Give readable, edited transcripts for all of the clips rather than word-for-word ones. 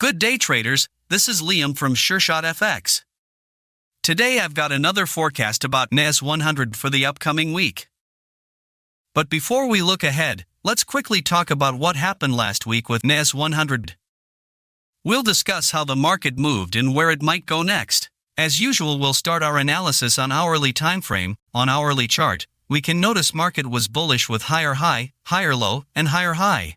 Good day traders, this is Liam from Sureshotfx. Today I've got another forecast about NAS100 for the upcoming week. But before we look ahead, let's quickly talk about what happened last week with NAS100. We'll discuss how the market moved and where it might go next. As usual, we'll start our analysis on hourly time frame. On hourly chart, we can notice market was bullish with higher high, higher low, and higher high.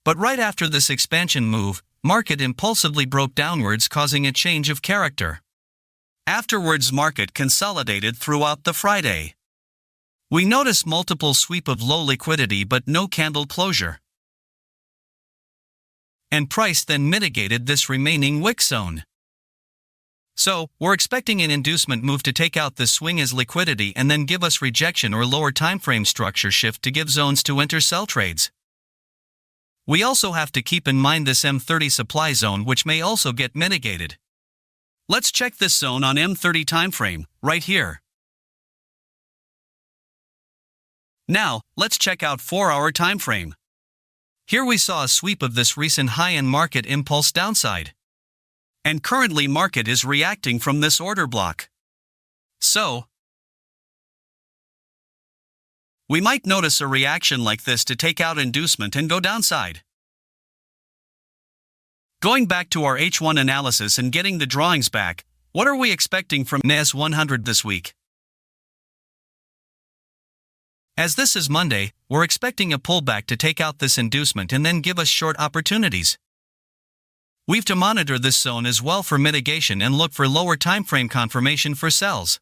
But right after this expansion move, market impulsively broke downwards, causing a change of character. Afterwards, market consolidated throughout the Friday. We notice multiple sweep of low liquidity but no candle closure. And price then mitigated this remaining wick zone. So, we're expecting an inducement move to take out this swing as liquidity and then give us rejection or lower timeframe structure shift to give zones to enter sell trades. We also have to keep in mind this M30 supply zone, which may also get mitigated. Let's check this zone on M30 timeframe, right here. Now, let's check out 4-hour timeframe. Here we saw a sweep of this recent high-end market impulse downside. And currently market is reacting from this order block. So, we might notice a reaction like this to take out inducement and go downside. Going back to our H1 analysis and getting the drawings back, what are we expecting from NAS100 this week? As this is Monday, we're expecting a pullback to take out this inducement and then give us short opportunities. We've to monitor this zone as well for mitigation and look for lower timeframe confirmation for sells.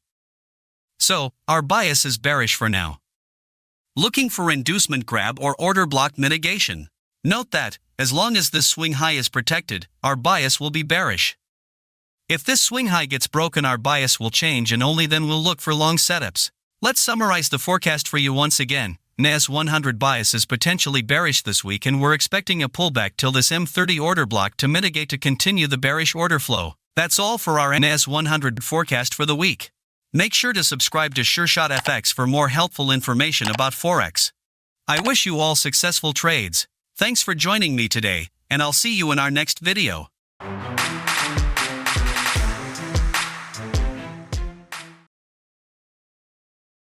So, our bias is bearish for now. Looking for inducement grab or order block mitigation. Note that, as long as this swing high is protected, our bias will be bearish. If this swing high gets broken, our bias will change and only then we'll look for long setups. Let's summarize the forecast for you once again. NAS100 bias is potentially bearish this week and we're expecting a pullback till this M30 order block to mitigate to continue the bearish order flow. That's all for our NAS100 forecast for the week. Make sure to subscribe to Sureshotfx for more helpful information about forex. I wish you all successful trades. Thanks for joining me today, and I'll see you in our next video.